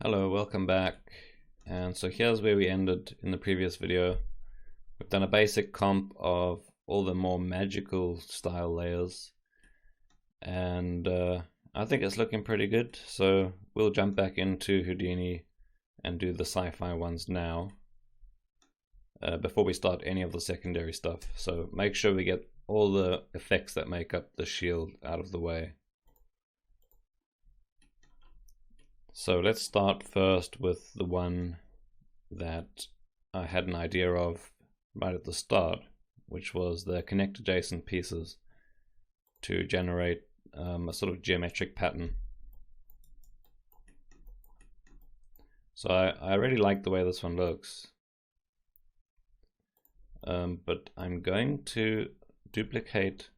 Hello, welcome back. And so here's where we ended in the previous video. We've done a basic comp of all the more magical style layers, and I think it's looking pretty good. So we'll jump back into Houdini and do the sci-fi ones now before we start any of the secondary stuff. So make sure we get all the effects that make up the shield out of the way. So let's start first with the one that I had an idea of right at the start, which was the connect adjacent pieces to generate a sort of geometric pattern. So I really like the way this one looks, but I'm going to duplicate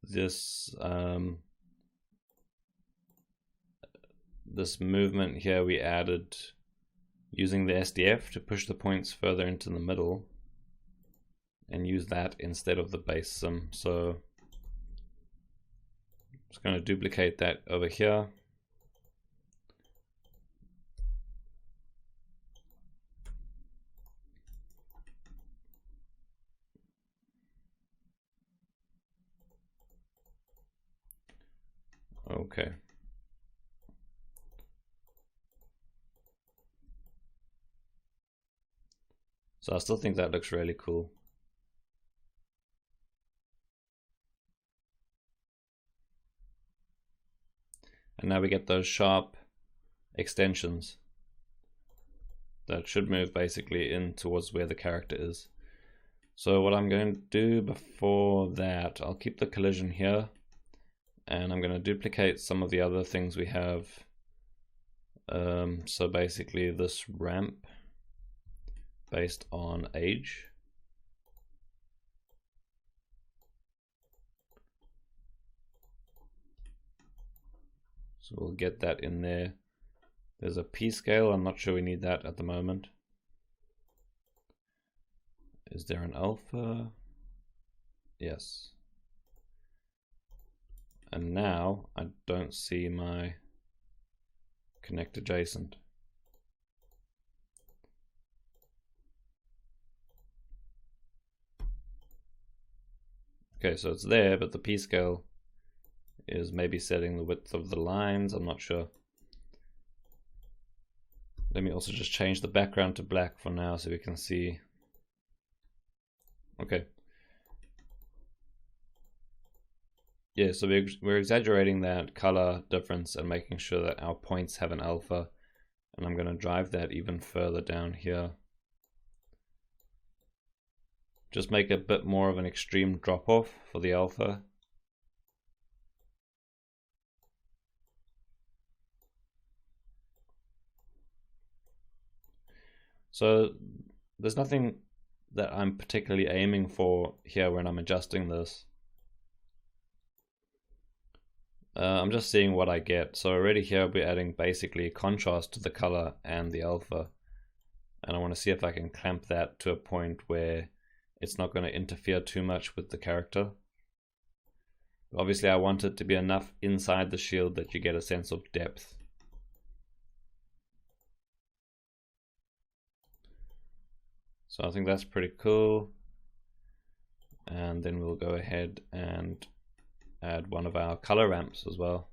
this this movement here we added using the SDF to push the points further into the middle, and use that instead of the base sim. So I'm just going to duplicate that over here. Okay. So I still think that looks really cool. And now we get those sharp extensions that should move basically in towards where the character is. So what I'm going to do before that, I'll keep the collision here, and I'm going to duplicate some of the other things we have. So basically this ramp based on age. So we'll get that in there. There's a P scale, I'm not sure we need that at the moment. Is there an alpha? Yes. And now I don't see my connect adjacent. Okay, so it's there, but the P scale is maybe setting the width of the lines, I'm not sure. Let me also just change the background to black for now so we can see. Okay. Yeah, so we're exaggerating that color difference and making sure that our points have an alpha, and I'm going to drive that even further down here. Just make a bit more of an extreme drop off for the alpha. So there's nothing that I'm particularly aiming for here when I'm adjusting this. I'm just seeing what I get. So already here we're adding basically contrast to the color and the alpha, and I want to see if I can clamp that to a point where it's not going to interfere too much with the character. Obviously I want it to be enough inside the shield that you get a sense of depth. So I think that's pretty cool. And then we'll go ahead and add one of our color ramps as well.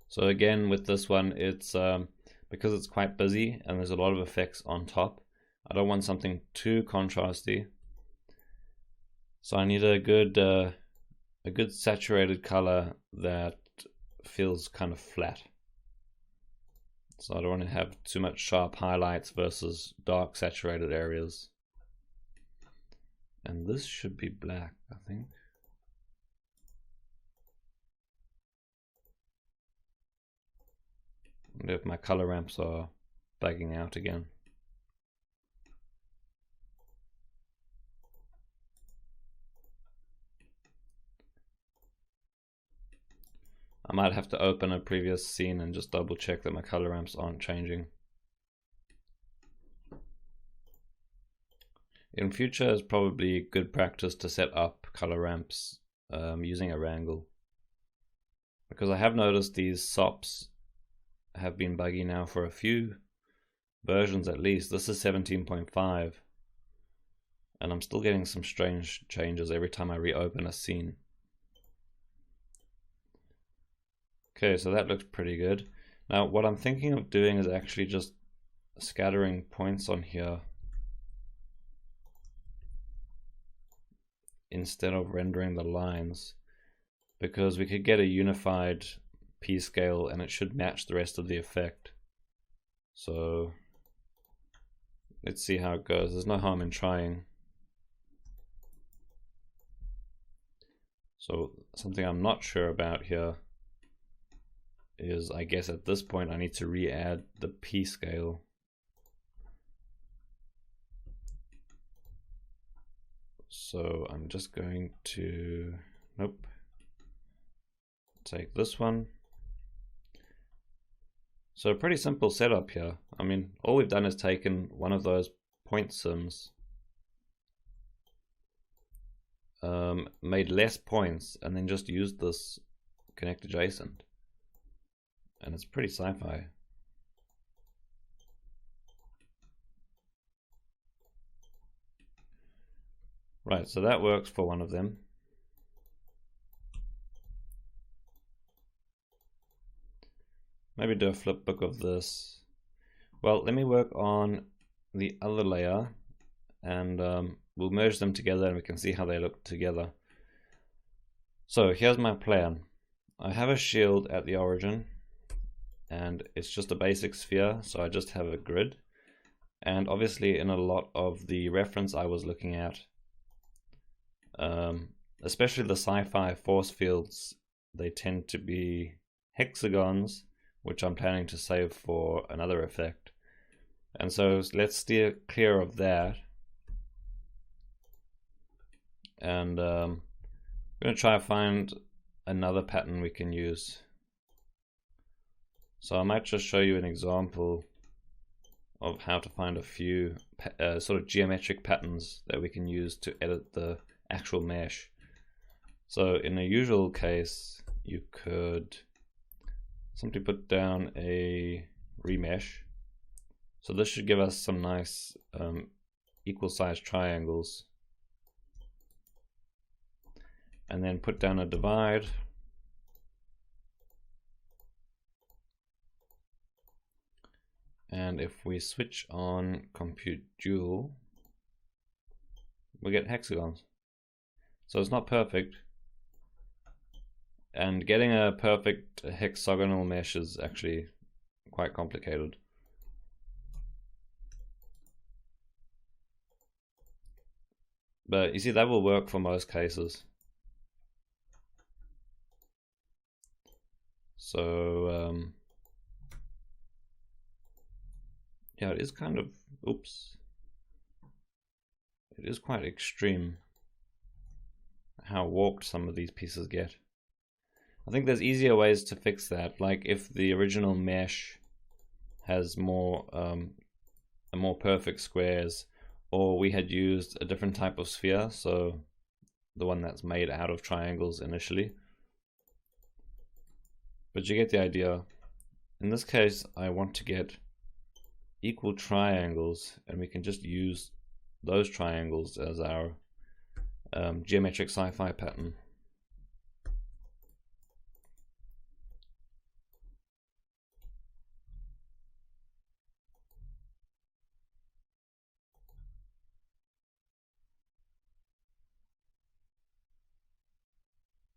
So again, with this one, it's because it's quite busy and there's a lot of effects on top, I don't want something too contrasty. So I need a good saturated color that feels kind of flat. So I don't want to have too much sharp highlights versus dark saturated areas. And this should be black, I think. And if my color ramps are bugging out again. I might have to open a previous scene and just double check that my color ramps aren't changing. In future, it's probably good practice to set up color ramps using a wrangle, because I have noticed these SOPs have been buggy now for a few versions at least. This is 17.5, and I'm still getting some strange changes every time I reopen a scene. Okay, so that looks pretty good. Now what I'm thinking of doing is actually just scattering points on here instead of rendering the lines, because we could get a unified P scale and it should match the rest of the effect. So let's see how it goes. There's no harm in trying. So something I'm not sure about here is, I guess at this point I need to re-add the P scale. So I'm just going to, nope, take this one. So a pretty simple setup here. I mean, all we've done is taken one of those point sims, made less points, and then just used this connect adjacent. And it's pretty sci-fi. Right, so that works for one of them. Maybe do a flip book of this. Well, let me work on the other layer, and we'll merge them together and we can see how they look together. So here's my plan. I have a shield at the origin, and it's just a basic sphere, so I just have a grid. And obviously in a lot of the reference I was looking at, especially the sci-fi force fields, they tend to be hexagons, which I'm planning to save for another effect. And so let's steer clear of that. And I'm going to try to find another pattern we can use. So I might just show you an example of how to find a few sort of geometric patterns that we can use to edit the actual mesh. So in a usual case, you could simply put down a remesh. So this should give us some nice equal sized triangles. And then put down a divide. And if we switch on compute dual, we get hexagons. So it's not perfect. And getting a perfect hexagonal mesh is actually quite complicated. But you see, that will work for most cases. So yeah, it is kind of, oops, it is quite extreme how warped some of these pieces get. I think there's easier ways to fix that, like if the original mesh has more perfect squares, or we had used a different type of sphere, so the one that's made out of triangles initially. But you get the idea. In this case, I want to get equal triangles, and we can just use those triangles as our geometric sci-fi pattern.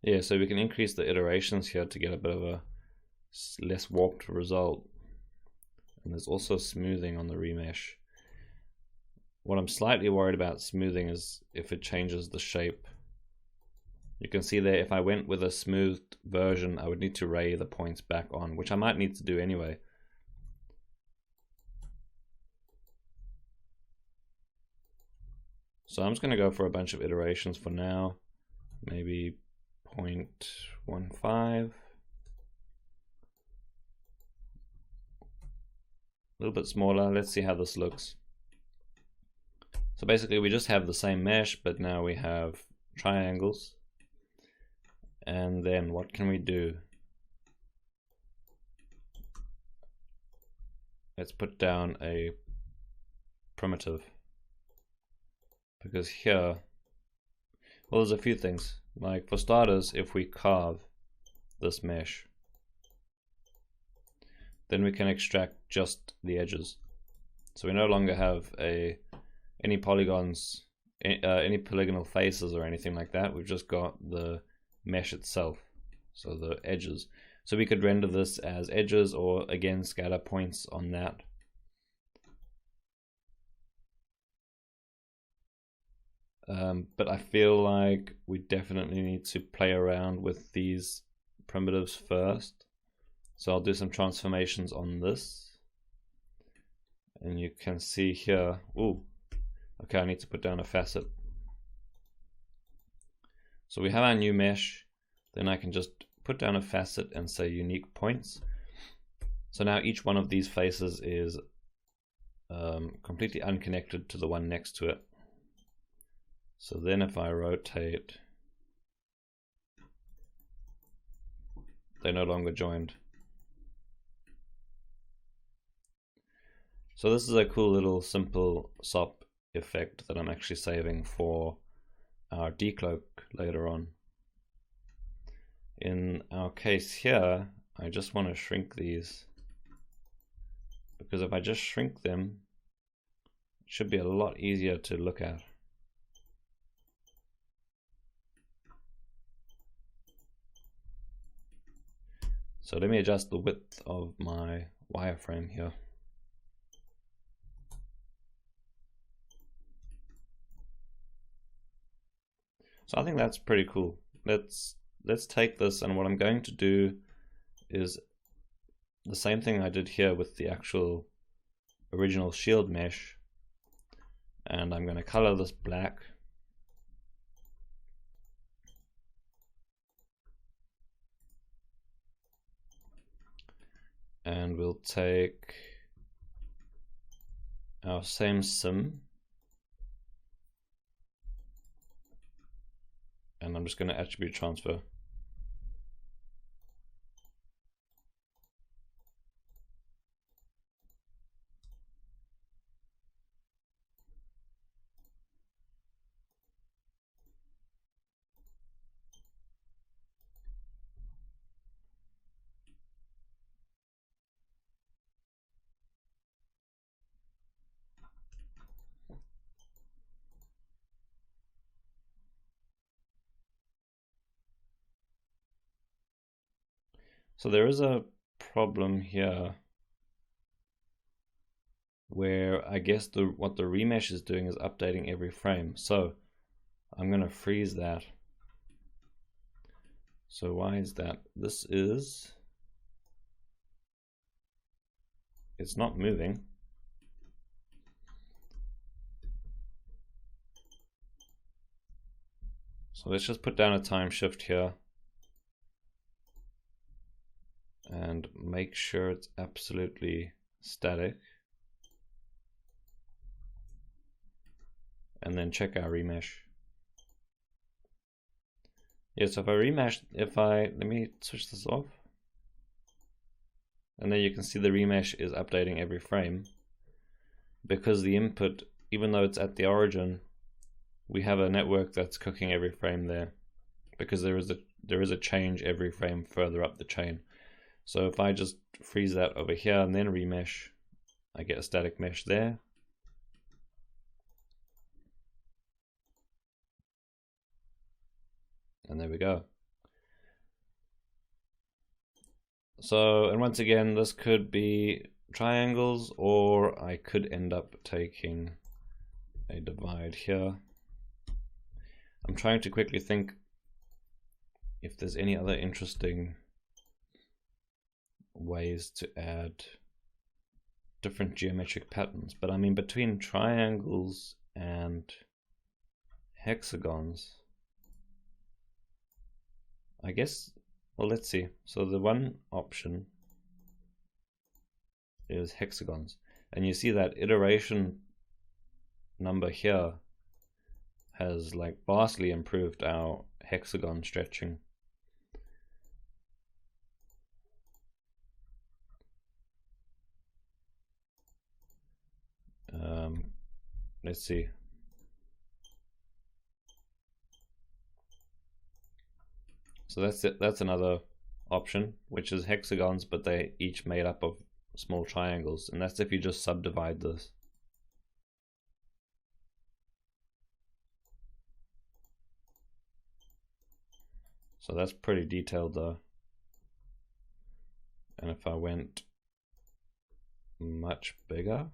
Yeah, so we can increase the iterations here to get a bit of a less warped result. And there's also smoothing on the remesh. What I'm slightly worried about smoothing is if it changes the shape. You can see there, if I went with a smoothed version, I would need to ray the points back on, which I might need to do anyway. So I'm just going to go for a bunch of iterations for now. Maybe 0.15. little bit smaller. Let's see how this looks. So basically we just have the same mesh, but now we have triangles. And then what can we do? Let's put down a primitive. Because here, well, there's a few things. Like for starters, if we carve this mesh, then we can extract just the edges. So we no longer have any polygons, any polygonal faces or anything like that. We've just got the mesh itself, so the edges. So we could render this as edges, or again scatter points on that. But I feel like we definitely need to play around with these primitives first. So I'll do some transformations on this. And you can see here, ooh, okay, I need to put down a facet. So we have our new mesh, then I can just put down a facet and say unique points. So now each one of these faces is completely unconnected to the one next to it. So then if I rotate, they're no longer joined. So this is a cool little simple SOP effect that I'm actually saving for our decloak later on. In our case here, I just want to shrink these, because if I just shrink them, it should be a lot easier to look at. So let me adjust the width of my wireframe here. So I think that's pretty cool. Let's take this, and what I'm going to do is the same thing I did here with the actual original shield mesh, and I'm going to color this black. And we'll take our same sim, and I'm just going to attribute transfer. So there is a problem here where I guess what the remesh is doing is updating every frame. So I'm going to freeze that. So why is that? It's not moving. So let's just put down a time shift here and make sure it's absolutely static, and then check our remesh. Yeah, so if I remesh, let me switch this off, and then you can see the remesh is updating every frame, because the input, even though it's at the origin, we have a network that's cooking every frame there, because there is a change every frame further up the chain. So if I just freeze that over here and then remesh, I get a static mesh there. And there we go. So, and once again, this could be triangles, or I could end up taking a divide here. I'm trying to quickly think if there's any other interesting ways to add different geometric patterns, but I mean, between triangles and hexagons, I guess, well, let's see. So the one option is hexagons. And you see that iteration number here has like vastly improved our hexagon stretching. Let's see. So that's it. That's another option, which is hexagons, but they each made up of small triangles, and that's if you just subdivide this. So that's pretty detailed though. And if I went much bigger,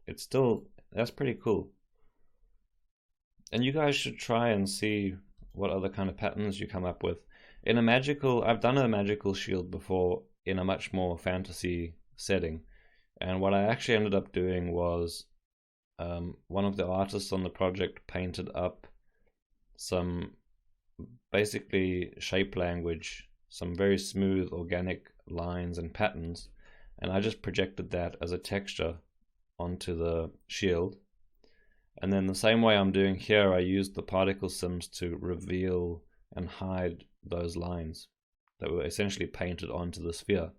it's still, that's pretty cool. And you guys should try and see what other kind of patterns you come up with. In a magical, I've done a magical shield before in a much more fantasy setting. And what I actually ended up doing was one of the artists on the project painted up some basically shape language, some very smooth organic lines and patterns, and I just projected that as a texture onto the shield. And then the same way I'm doing here, I used the particle sims to reveal and hide those lines that were essentially painted onto the sphere.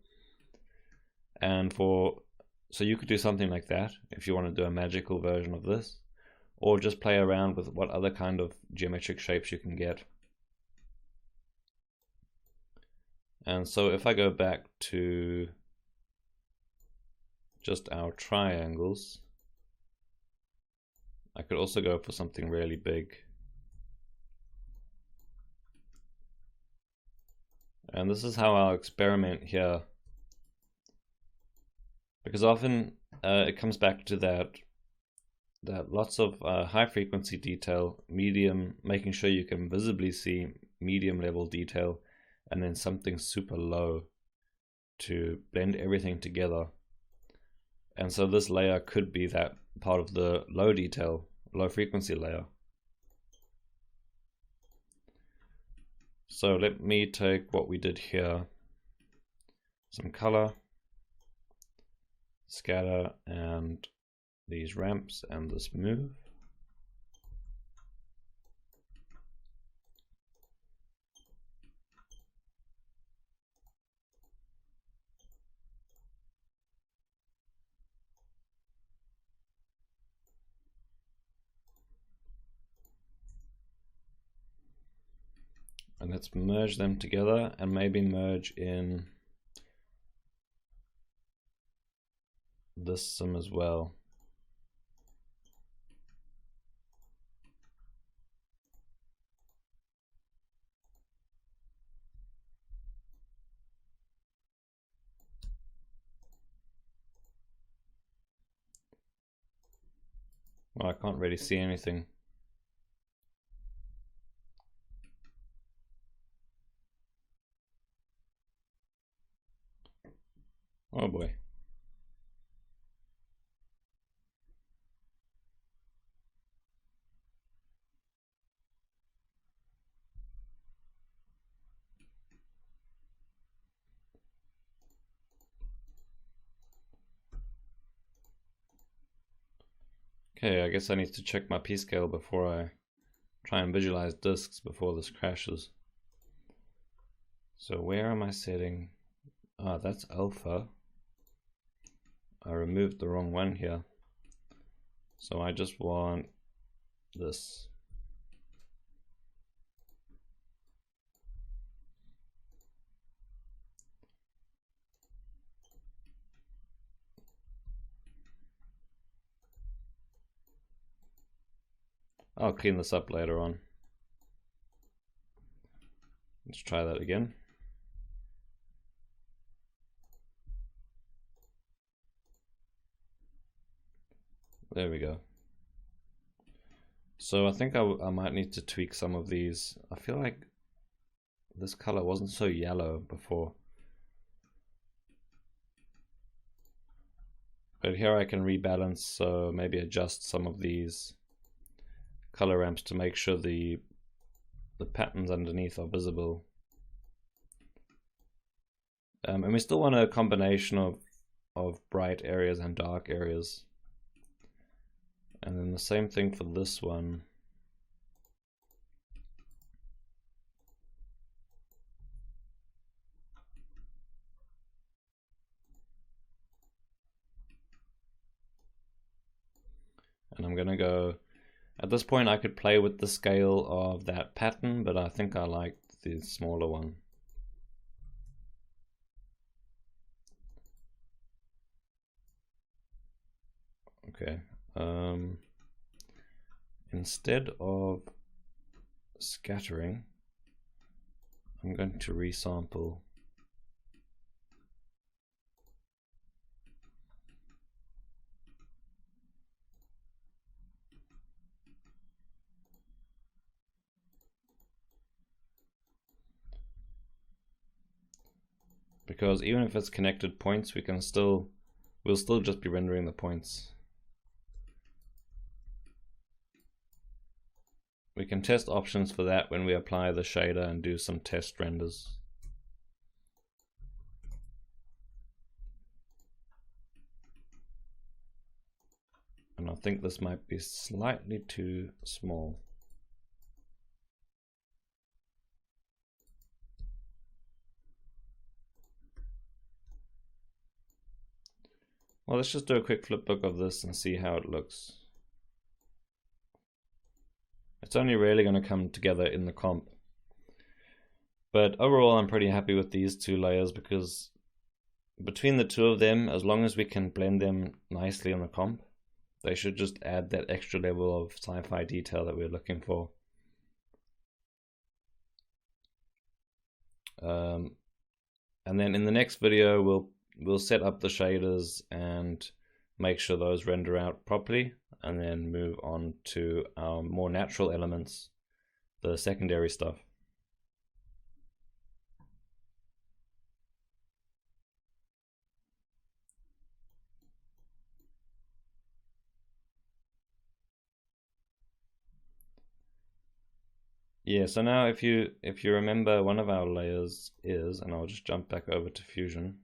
And so you could do something like that if you want to do a magical version of this, or just play around with what other kind of geometric shapes you can get. And so if I go back to just our triangles, I could also go for something really big. And this is how I'll experiment here, because often it comes back to that lots of high frequency detail, medium, making sure you can visibly see medium level detail, and then something super low to blend everything together. And so this layer could be that part of the low detail, low frequency layer. So let me take what we did here, some color, scatter, and these ramps and this move. And let's merge them together and maybe merge in this sim as well. Well, I can't really see anything. Oh boy. Okay, I guess I need to check my p-scale before I try and visualize disks before this crashes. So where am I setting? Ah, that's alpha. I removed the wrong one here. So I just want this. I'll clean this up later on. Let's try that again. There we go. So I think I might need to tweak some of these. I feel like this color wasn't so yellow before. But here I can rebalance, so maybe adjust some of these color ramps to make sure the patterns underneath are visible. And we still want a combination of bright areas and dark areas. And then the same thing for this one. And I'm gonna go, at this point I could play with the scale of that pattern, but I think I like the smaller one. Okay, instead of scattering, I'm going to resample. Because even if it's connected points, we'll still just be rendering the points. We can test options for that when we apply the shader and do some test renders. And I think this might be slightly too small. Well, let's just do a quick flipbook of this and see how it looks. It's only really going to come together in the comp. But overall, I'm pretty happy with these two layers because between the two of them, as long as we can blend them nicely in the comp, they should just add that extra level of sci-fi detail that we're looking for. And then in the next video, we'll set up the shaders and make sure those render out properly, and then move on to our more natural elements, the secondary stuff. Yeah, so now if you remember, one of our layers is, and I'll just jump back over to Fusion,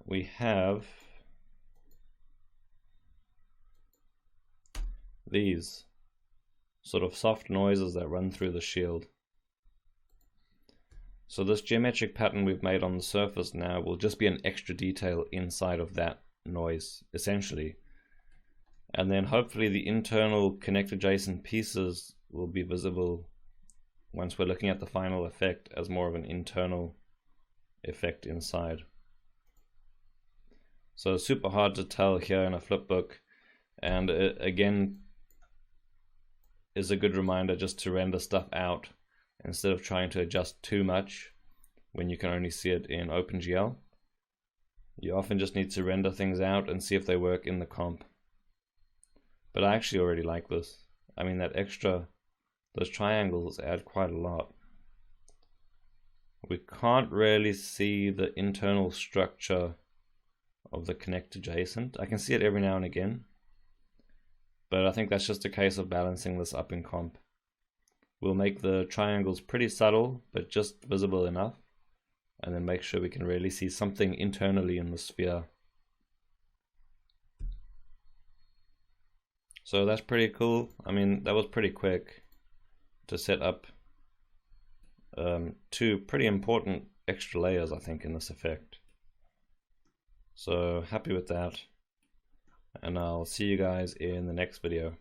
we have these sort of soft noises that run through the shield. So this geometric pattern we've made on the surface now will just be an extra detail inside of that noise, essentially. And then hopefully the internal connect adjacent pieces will be visible once we're looking at the final effect as more of an internal effect inside. So super hard to tell here in a flipbook, and it again is a good reminder just to render stuff out instead of trying to adjust too much when you can only see it in OpenGL. You often just need to render things out and see if they work in the comp. But I actually already like this. I mean, those triangles add quite a lot. We can't really see the internal structure of the connect adjacent. I can see it every now and again, but I think that's just a case of balancing this up in comp. We'll make the triangles pretty subtle, but just visible enough, and then make sure we can really see something internally in the sphere. So that's pretty cool. I mean, that was pretty quick to set up two pretty important extra layers, I think, in this effect. So happy with that, and I'll see you guys in the next video.